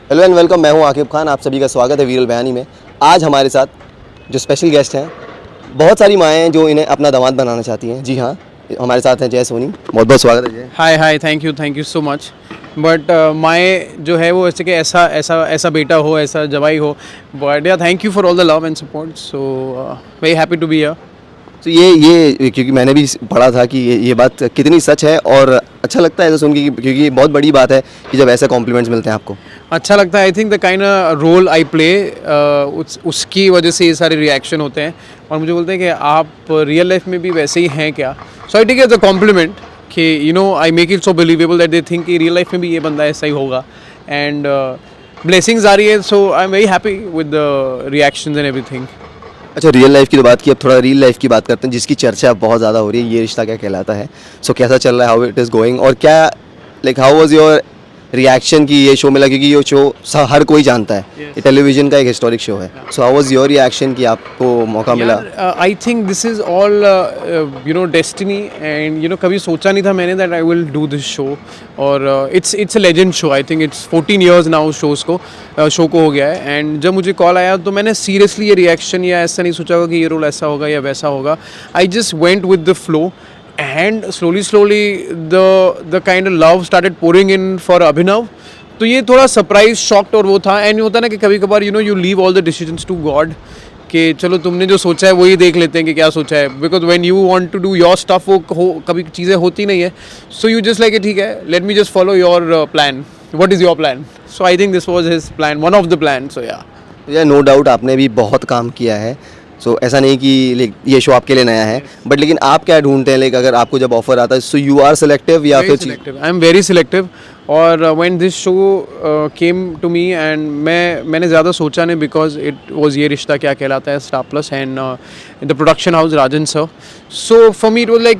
Hello and welcome, मैं हूं आकिब खान। आप सभी का स्वागत है वीरल बयानी में। आज हमारे साथ जो स्पेशल गेस्ट हैं, बहुत सारी माएँ हैं जो इन्हें अपना दामाद बनाना चाहती हैं। जी हाँ, हमारे साथ हैं जय सोनी। बहुत बहुत स्वागत है जय। Hi thank you so much. But माए जो है वो ऐसे कि ऐसा ऐसा ऐसा बेटा हो, ऐसा जवाई हो। But yeah thank you for all the love and support, so very happy to be here. तो ये क्योंकि मैंने भी पढ़ा था कि ये बात कितनी सच है, और अच्छा लगता है ऐसा सुन के क्योंकि ये बहुत बड़ी बात है कि जब ऐसे कॉम्प्लीमेंट्स मिलते हैं आपको। अच्छा लगता है। I think the kind role I play, उसकी वजह से ये सारे रिएक्शन होते हैं और मुझे बोलते हैं कि आप रियल लाइफ में भी वैसे ही हैं क्या। So I take it as a compliment कि you know I make it so believable that they think कि रियल लाइफ में भी ये बंदा ऐसा ही होगा। एंड ब्लेसिंग्स आ रही है, so I am very happy with the reactions and everything. अच्छा, रियल लाइफ की तो बात की, अब थोड़ा रियल लाइफ की बात करते हैं जिसकी चर्चा बहुत ज़्यादा हो रही है। ये रिश्ता क्या कहलाता है? सो कैसा चल रहा है, हाउ इट इज़ गोइंग, और क्या like how was your reaction कि ये शो मिला? क्योंकि ये शो हर कोई जानता है, ये टेलीविजन का एक हिस्टोरिक शो है। So how was your reaction कि आपको मौका मिला? I think this is all you know destiny, and you know कभी सोचा नहीं था मैंने that I will do this show. और it's a legend show. I think it's 14 years now show को हो गया है। एंड जब मुझे कॉल आया तो मैंने सीरियसली ये रिएक्शन या ऐसा नहीं सोचा कि ये रोल ऐसा होगा या वैसा होगा। I just went with the flow, and slowly the kind of love started pouring in for Abhinav. तो ये थोड़ा सरप्राइज शॉक्ड और वो था। एंड होता है ना कि कभी कभार you know you leave all the decisions to God, कि चलो तुमने जो सोचा है वही देख लेते हैं कि क्या सोचा है। Because when you want to do your stuff वो कभी चीज़ें होती नहीं है। सो यू जस्ट लाइक ठीक है, let me just follow your plan. What is your plan? So I think this was his plan, one of the plan. So yeah no doubt आपने भी बहुत काम किया है। सो ऐसा नहीं कि लाइक ये शो आपके लिए नया है, बट लेकिन आप क्या ढूंढते हैं? लाइक अगर आपको जब ऑफर आता है, सो यू आर सेलेक्टिव या फिर आई एम वेरी सिलेक्टिव। और when this show came to me and मैंने ज़्यादा सोचा नहीं, बिकॉज इट वाज ये रिश्ता क्या कहलाता है, star plus and the production house Rajan sir. So for me it was like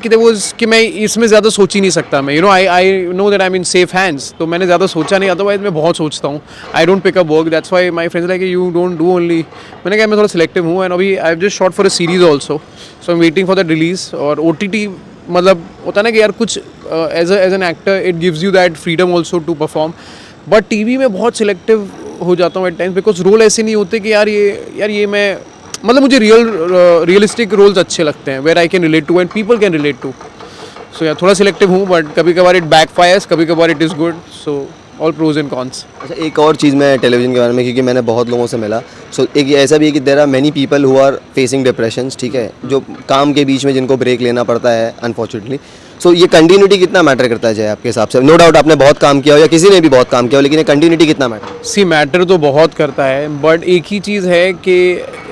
कि मैं इसमें ज़्यादा सोच ही नहीं सकता। मैं you know I know that I am in safe hands, तो मैंने ज़्यादा सोचा नहीं। अदरवाइज मैं बहुत सोचता हूँ। I don't pick up work, that's why my friends like you don't do only. मैंने कहा मैं थोड़ा सिलेक्टिव हूँ। एंड अभी I have just shot for a series also, so I am waiting for the release. और OTT मतलब होता है ना कि यार कुछ as an actor it gives you that freedom also to perform. But TV में बहुत सिलेक्टिव हो जाता हूँ एट टाइम्स, बिकॉज रोल ऐसे नहीं होते कि यार ये मैं मतलब मुझे रियलिस्टिक रोल्स अच्छे लगते हैं, where I can relate to and people can relate to. So यार थोड़ा सिलेक्टिव हूँ, बट कभी कभार इट बैकफायर्स, कभी कभार it is good. So all pros and cons. अच्छा, एक और चीज़ मैं टेलीविज़न के बारे में, क्योंकि मैंने बहुत लोगों से मिला, सो एक ये ऐसा भी है कि there are many people who are facing depressions, ठीक है, जो काम के बीच में जिनको ब्रेक लेना पड़ता है अनफॉर्चुनेटली। सो ये कंटिन्यूटी कितना मैटर करता है जय आपके हिसाब से? नो डाउट आपने बहुत काम किया हो या किसी ने भी बहुत काम किया हो, लेकिन ये कंटिन्यूटी कितना मैटर? सी मैटर तो बहुत करता है, बट एक ही चीज़ है कि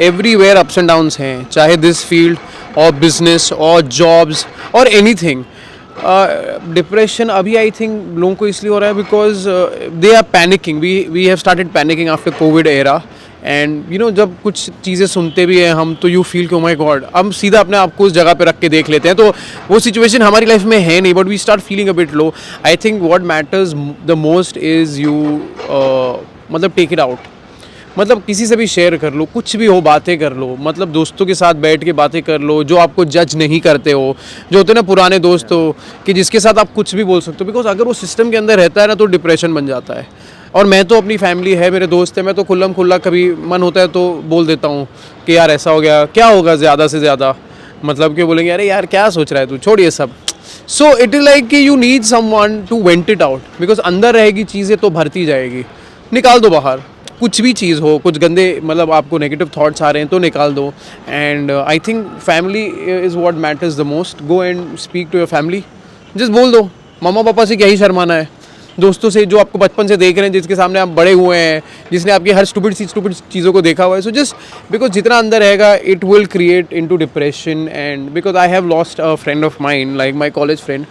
एवरीवेयर अप्स एंड डाउन्स हैं, चाहे दिस फील्ड और बिजनेस और जॉब्स और एनीथिंग। डिप्रेशन अभी आई थिंक लोगों को इसलिए हो रहा है because they are panicking. We have started panicking after Covid era. And you know जब कुछ चीज़ें सुनते भी हैं हम, तो यू फील कि ओ माय गॉड, हम सीधा अपने आप को उस जगह पे रख के देख लेते हैं। तो वो सिचुएशन हमारी लाइफ में है नहीं, but we start feeling a bit low. I think what matters the most is you मतलब टेक इट आउट। मतलब किसी से भी शेयर कर लो, कुछ भी हो, बातें कर लो। मतलब दोस्तों के साथ बैठ के बातें कर लो जो आपको जज नहीं करते हो, जो होते हैं ना पुराने दोस्त हो, कि जिसके साथ आप कुछ भी बोल सकते हो। बिकॉज अगर वो सिस्टम के अंदर रहता है ना तो डिप्रेशन बन जाता है। और मैं तो अपनी फैमिली है, मेरे दोस्त हैं, मैं तो खुल्लम खुल्ला कभी मन होता है तो बोल देता हूँ कि यार ऐसा हो गया, क्या होगा ज़्यादा से ज़्यादा। मतलब कि बोलेंगे अरे यार क्या सोच रहा है तू, छोड़ ये सब। सो इट इज़ लाइक कि you need someone to vent it out, because अंदर रहेगी चीज़ें तो भरती जाएगी। निकाल दो बाहर, कुछ भी चीज़ हो, कुछ गंदे मतलब आपको नेगेटिव थॉट्स आ रहे हैं तो निकाल दो। And I think family is what matters the most. Go and speak to your family, just बोल दो। मम्मा पापा से क्या ही शर्माना है, दोस्तों से जो आपको बचपन से देख रहे हैं, जिसके सामने आप बड़े हुए हैं, जिसने आपकी हर स्टूपिड चीज़ों को देखा हुआ है। सो जस्ट बिकॉज जितना अंदर रहेगा it will create into depression. And because I have lost a friend of mind, like my college friend.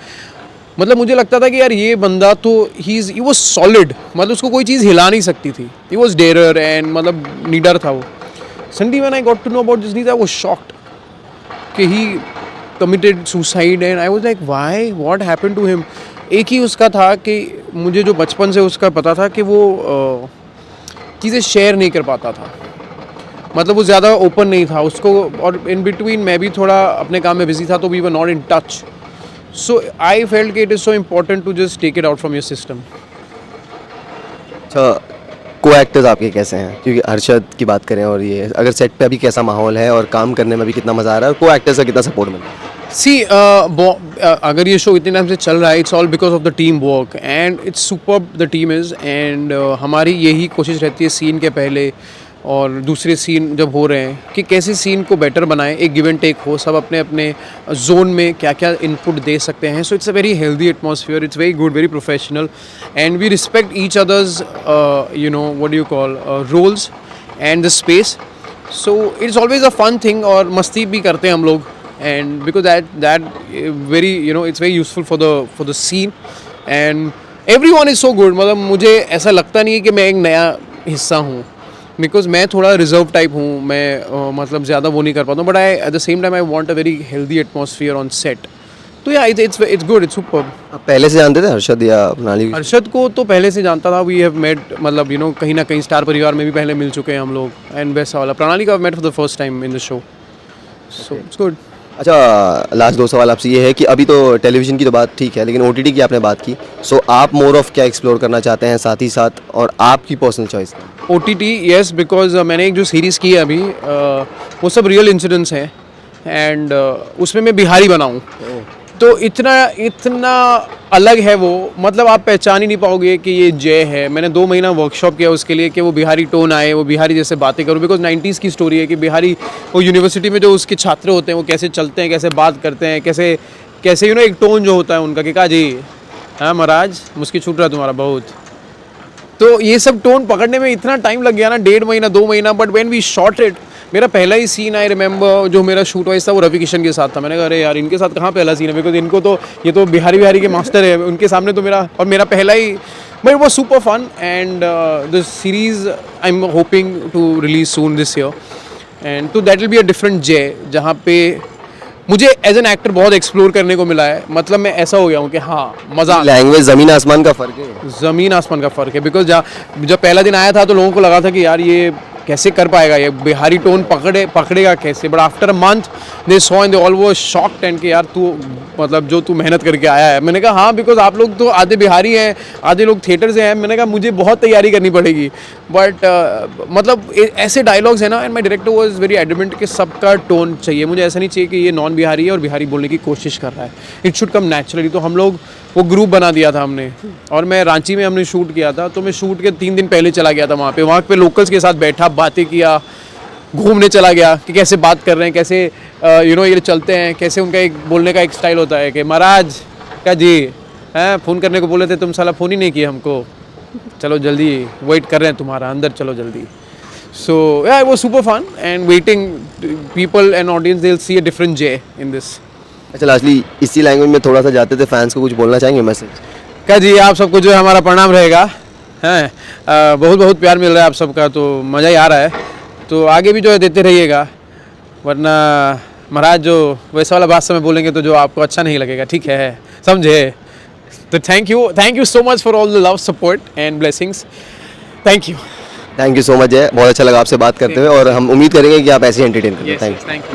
मतलब मुझे लगता था कि यार ये बंदा तो ही वॉज सॉलिड, मतलब उसको कोई चीज़ हिला नहीं सकती थी। ही वॉज डेरर एंड मतलब नीडर था वो। Suddenly when I got to know about this news I was shocked कि he committed suicide. And I was like why, what happened to him. एक ही उसका था कि मुझे जो बचपन से उसका पता था कि वो चीज़ें शेयर नहीं कर पाता था। मतलब वो ज़्यादा ओपन नहीं था उसको, और इन बिटवीन मैं भी थोड़ा अपने काम में बिजी था, तो we were not in touch. So I felt it is so important to just take it out from your system. अच्छा, को एक्टर्स आपके कैसे हैं, क्योंकि अरशद की बात करें और ये अगर सेट पे अभी कैसा माहौल है और काम करने में भी कितना मज़ा आ रहा है और को एक्टर्स का कितना सपोर्ट मिल रहा है? सी अगर ये शो इतने टाइम से चल रहा है, it's all because of the team work and it's superb the team is, and हमारी यही कोशिश रहती है सीन के पहले और दूसरे सीन जब हो रहे हैं कि कैसे सीन को बेटर बनाएं, एक गिव एंड टेक हो, सब अपने अपने जोन में क्या क्या इनपुट दे सकते हैं. So it's a very healthy atmosphere, it's very good, very professional, and we respect each others you know what do you call roles and the space. So it's always a fun thing, और मस्ती भी करते हैं हम लोग, and because that very you know it's very useful for the scene, and everyone is so good. मतलब मुझे ऐसा लगता नहीं है कि मैं एक नया हिस्सा हूँ, बिकॉज मैं थोड़ा रिजर्व टाइप हूँ, मैं मतलब ज़्यादा वो नहीं कर पाता हूँ, but I at the same time I want a very healthy atmosphere on set. तो या इट्स गुड, इट्स सुपर. आप पहले से जानते थे अरशद या प्रणाली? अरशद को तो पहले से जानता था, वी हैव मेट, मतलब यू नो कहीं ना कहीं स्टार परिवार में भी पहले मिल चुके हैं हम लोग, एंड वैसा वाला प्रणाली का met for the first time in the show. So it's good. अच्छा, लास्ट 2 सवाल आपसे ये है कि अभी तो टेलीविज़न की तो बात ठीक है, लेकिन OTT की आपने बात की, सो आप मोर ऑफ क्या एक्सप्लोर करना चाहते हैं साथ ही साथ, और आपकी personal choice? OTT yes, because मैंने एक जो सीरीज़ की है अभी वो सब रियल इंसिडेंट्स हैं, एंड उसमें मैं बिहारी बना हूँ. तो इतना अलग है वो, मतलब आप पहचान ही नहीं पाओगे कि ये जय है. मैंने 2 महीना वर्कशॉप किया उसके लिए कि वो बिहारी टोन आए, वो बिहारी जैसे बातें करूँ, बिकॉज 90s की स्टोरी है कि बिहारी वो यूनिवर्सिटी में जो उसके छात्र होते हैं वो कैसे चलते हैं, कैसे बात करते हैं, कैसे कैसे यू नो एक टोन जो होता है उनका कि का जी हाँ महाराज मुस्की छूट रहा है तुम्हारा बहुत. तो ये सब टोन पकड़ने में इतना टाइम लग गया ना, 1.5 महीना 2 महीना. But when we shot it, मेरा पहला ही सीन आई रिमेंबर जो मेरा शूट वाइज था वो रवि किशन के साथ था. मैंने कहा अरे यार इनके साथ कहाँ पहला सीन है, बिकॉज इनको तो ये तो बिहारी के मास्टर है, उनके सामने तो मेरा पहला ही. But it was super fun, and the series I am hoping to release soon this year, and तो that will be a different जय, जहाँ पे मुझे एज एन एक्टर बहुत एक्सप्लोर करने को मिला है. मतलब मैं ऐसा हो गया हूँ कि हाँ मज़ा. लैंग्वेज ज़मीन आसमान का फ़र्क है. ज़मीन आसमान का फ़र्क है, बिकॉज जब पहला दिन आया था तो लोगों को लगा था कि यार ये कैसे कर पाएगा, ये बिहारी टोन पकड़ेगा कैसे. But after a month they saw and they all were shocked, and कि यार तू मतलब जो तू मेहनत करके आया है. मैंने कहा हाँ, बिकॉज आप लोग तो आधे बिहारी हैं, आधे लोग थिएटर से हैं. मैंने कहा मुझे बहुत तैयारी करनी पड़ेगी. बट मतलब ऐसे डायलॉग्स हैं ना, and my director was very adamant कि सबका टोन चाहिए. मुझे ऐसा नहीं चाहिए कि ये नॉन बिहारी है और बिहारी बोलने की कोशिश कर रहा है. It should come naturally. तो हम लोग वो ग्रुप बना दिया था हमने, और मैं रांची में हमने शूट किया था. तो मैं शूट के 3 दिन पहले चला गया था वहाँ पे लोकल्स के साथ बैठा, बातें किया, घूमने चला गया कि कैसे बात कर रहे हैं, कैसे यू नो ये चलते हैं, कैसे उनका एक बोलने का एक स्टाइल होता है कि महाराज क्या जी हैं फ़ोन करने को बोले थे, तुम साला फ़ोन ही नहीं किया हमको, चलो जल्दी वेट कर रहे हैं तुम्हारा, अंदर चलो जल्दी. So yeah it was super fun, and waiting people and audience they will see a different जे इन दिस. अच्छा, लास्टली इसी लैंग्वेज में थोड़ा सा जाते थे, फैंस को कुछ बोलना चाहेंगे मैसेज? क्या जी, आप सबको जो है हमारा प्रणाम रहेगा, हैं बहुत बहुत प्यार मिल रहा है आप सबका, तो मज़ा ही आ रहा है. तो आगे भी जो है देते रहिएगा, वरना महाराज जो वैसा वाला बात समय बोलेंगे तो जो आपको अच्छा नहीं लगेगा, ठीक है, समझे. तो thank you so much for all the love, support and blessings. Thank you so much है, बहुत अच्छा लगा आपसे बात करते हुए, और हम उम्मीद करेंगे कि आप ऐसे एंटरटेन करें. Thank you.